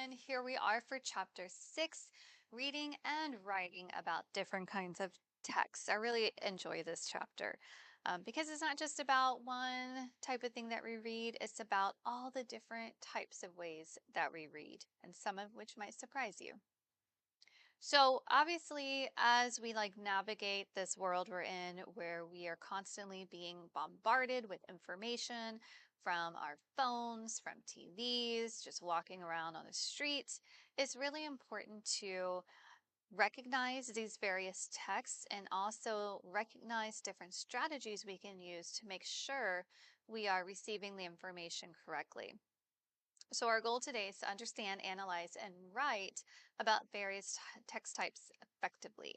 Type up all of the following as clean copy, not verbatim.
everyone. Here we are for chapter 6, reading and writing about different kinds of text. I really enjoy this chapter because it's not just about one type of thing that we read, it's about all the different types of ways that we read, and some of which might surprise you. So obviously, as we navigate this world we're in, where we are constantly being bombarded with information from our phones, from TVs, just walking around on the streets, it's really important to recognize these various texts and also recognize different strategies we can use to make sure we are receiving the information correctly. So our goal today is to understand, analyze, and write about various text types effectively.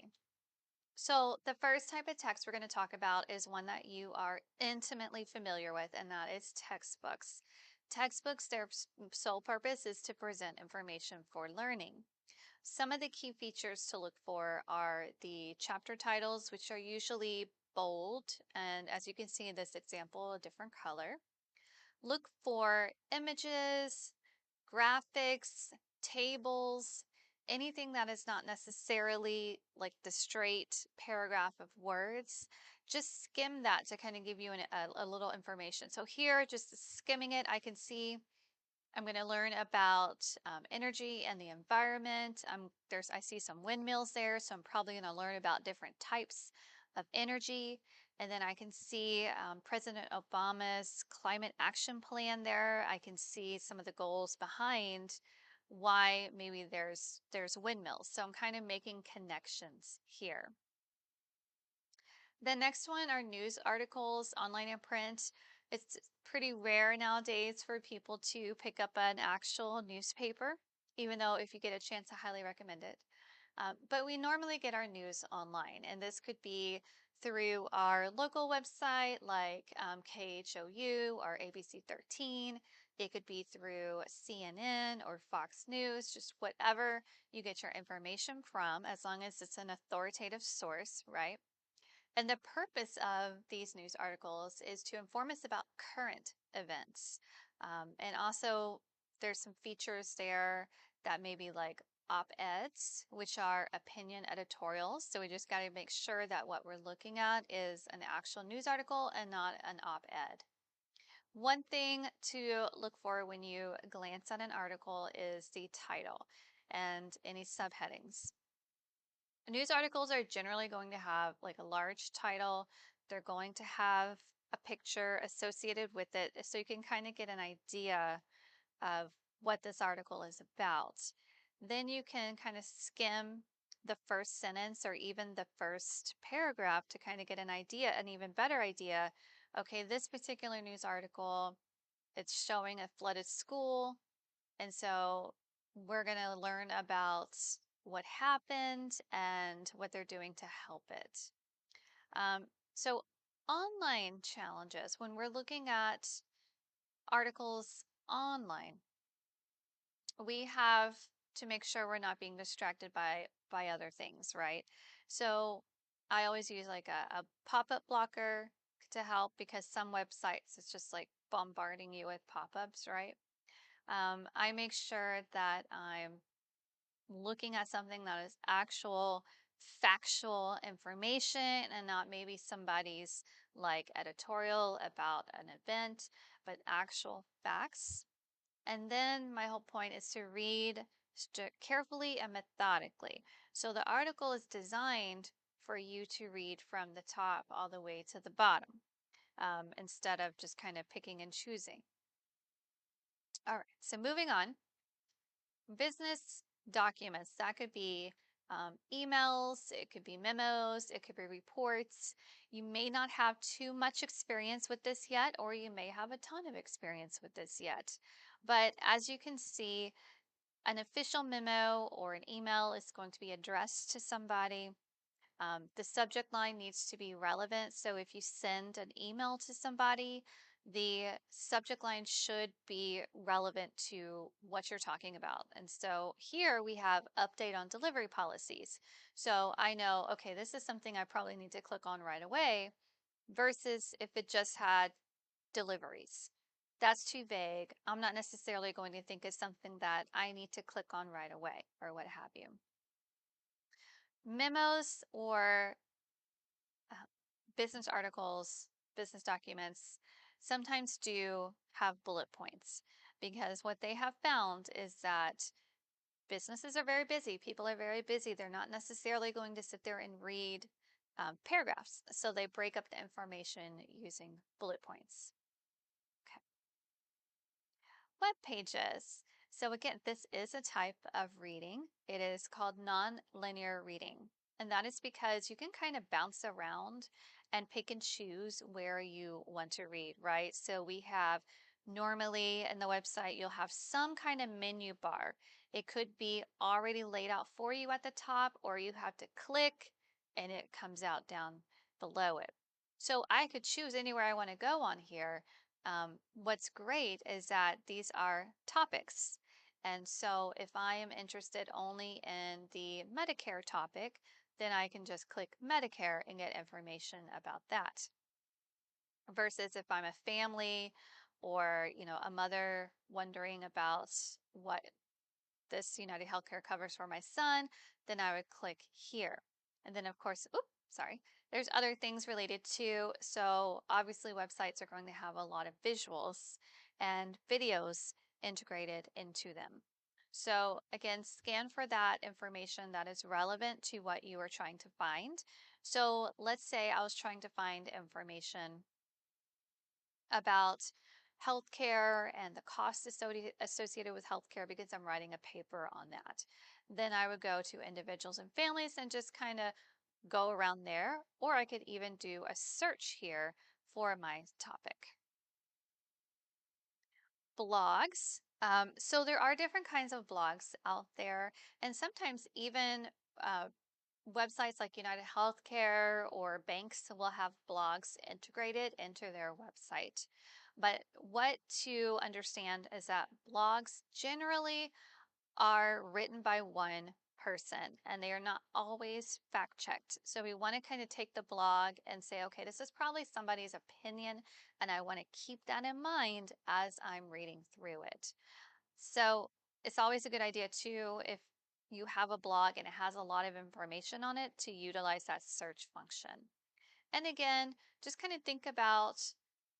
So the first type of text we're going to talk about is one that you are intimately familiar with, and that is textbooks. Textbooks, their sole purpose is to present information for learning. Some of the key features to look for are the chapter titles, which are usually bold, and as you can see in this example, a different color. Look for images, graphics, tables, anything that is not necessarily like the straight paragraph of words. Just skim that to kind of give you a little information. So here, just skimming it, I can see I'm going to learn about energy and the environment. I see some windmills there, so I'm probably going to learn about different types of energy. And then I can see President Obama's climate action plan there. I can see some of the goals behind why maybe there's windmills. So I'm kind of making connections here. The next one are news articles, online and print. It's pretty rare nowadays for people to pick up an actual newspaper, even though if you get a chance, I highly recommend it. But we normally get our news online, and this could be through our local website like KHOU or ABC 13. It could be through CNN or Fox News, just whatever you get your information from, as long as it's an authoritative source, right? And the purpose of these news articles is to inform us about current events. And also, there's some features there that may be like op-eds, which are opinion editorials. So we just got to make sure that what we're looking at is an actual news article and not an op-ed. One thing to look for when you glance at an article is the title and any subheadings. News articles are generally going to have like a large title. They're going to have a picture associated with it so you can kind of get an idea of what this article is about. Then you can kind of skim the first sentence or even the first paragraph to kind of get an idea, an even better idea. Okay, this particular news article, it's showing a flooded school, and so we're going to learn about what happened and what they're doing to help it. So online challenges, when we're looking at articles online, we have to make sure we're not being distracted by other things, right? So I always use like a pop-up blocker to help because some websites it's just like bombarding you with pop-ups, right? I make sure that I'm looking at something that is actual factual information and not maybe somebody's like editorial about an event, but actual facts. And then my whole point is to read carefully and methodically. So the article is designed for you to read from the top all the way to the bottom instead of just kind of picking and choosing. All right, so moving on. Business documents, that could be emails, it could be memos, it could be reports. You may not have too much experience with this yet, or you may have a ton of experience with this yet. But as you can see, an official memo or an email is going to be addressed to somebody. The subject line needs to be relevant. So if you send an email to somebody, the subject line should be relevant to what you're talking about. And so here we have update on delivery policies. So I know, okay, this is something I probably need to click on right away versus if it just had deliveries. That's too vague. I'm not necessarily going to think of something that I need to click on right away or what have you. Memos or uh, business articles, business documents sometimes do have bullet points because what they have found is that businesses are very busy. People are very busy. They're not necessarily going to sit there and read paragraphs. So they break up the information using bullet points. Okay. Web pages. So again, this is a type of reading. It is called non-linear reading. And that is because you can kind of bounce around and pick and choose where you want to read, right? So we have normally in the website, you'll have some kind of menu bar. It could be already laid out for you at the top, or you have to click and it comes out down below it. So I could choose anywhere I want to go on here. What's great is that these are topics. And so if I am interested only in the Medicare topic, then I can just click Medicare and get information about that. Versus if I'm a family or, a mother wondering about what this United Healthcare covers for my son, then I would click here. And then of course, there's other things related too. So obviously websites are going to have a lot of visuals and videos integrated into them. So again, scan for that information that is relevant to what you are trying to find. So let's say I was trying to find information about healthcare and the costs associated with healthcare because I'm writing a paper on that. Then I would go to individuals and families and just kind of go around there, or I could even do a search here for my topic. Blogs. So there are different kinds of blogs out there, and sometimes even uh, websites like United Healthcare or banks will have blogs integrated into their website. But what to understand is that blogs generally are written by one person and they are not always fact checked. So we want to kind of take the blog and say, okay, this is probably somebody's opinion and I want to keep that in mind as I'm reading through it. So it's always a good idea too, if you have a blog and it has a lot of information on it, to utilize that search function. And again, just kind of think about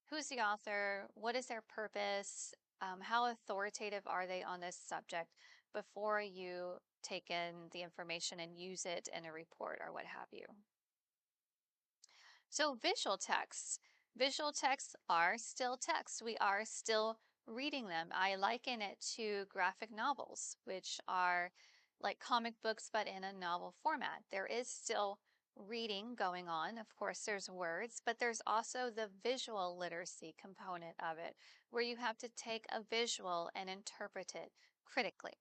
who's the author, what is their purpose, how authoritative are they on this subject before you take in the information and use it in a report or what have you. So visual texts. Visual texts are still text. We are still reading them. I liken it to graphic novels, which are like comic books but in a novel format. There is still reading going on. Of course, there's words, but there's also the visual literacy component of it, where you have to take a visual and interpret it critically.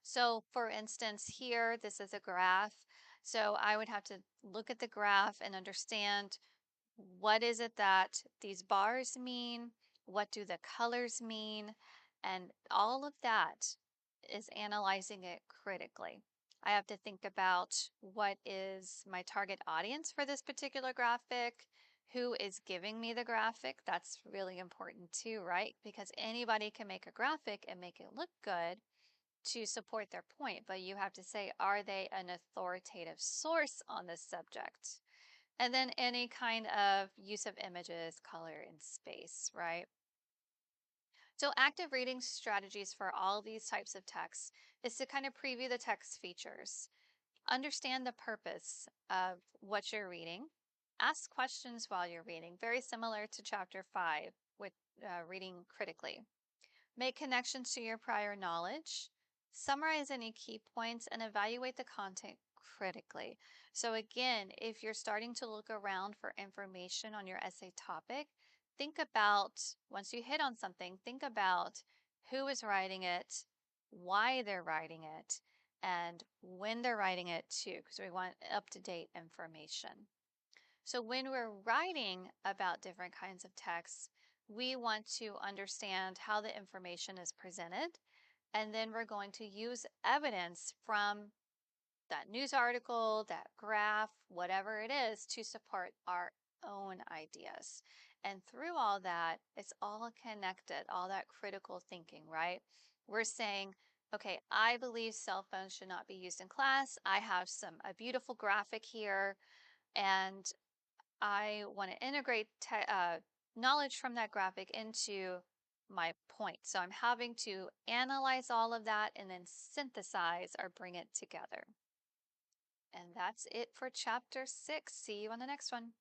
So for instance, here, this is a graph. So I would have to look at the graph and understand what is it that these bars mean? What do the colors mean? And all of that is analyzing it critically. I have to think about what is my target audience for this particular graphic, who is giving me the graphic. That's really important too, right? Because anybody can make a graphic and make it look good to support their point, but you have to say, are they an authoritative source on this subject? And then any kind of use of images, color, and space, right? So active reading strategies for all these types of text is to kind of preview the text features, understand the purpose of what you're reading, ask questions while you're reading, very similar to chapter 5 with reading critically. Make connections to your prior knowledge, summarize any key points, and evaluate the content critically. So again, if you're starting to look around for information on your essay topic, think about, once you hit on something, think about who is writing it, why they're writing it, and when they're writing it too, because we want up-to-date information. So when we're writing about different kinds of texts, we want to understand how the information is presented, and then we're going to use evidence from that news article, that graph, whatever it is, to support our own ideas. And through all that, it's all connected, all that critical thinking, right? We're saying, okay, I believe cell phones should not be used in class. I have a beautiful graphic here, and I want to integrate knowledge from that graphic into my point. So I'm having to analyze all of that and then synthesize or bring it together. And that's it for chapter 6. See you on the next one.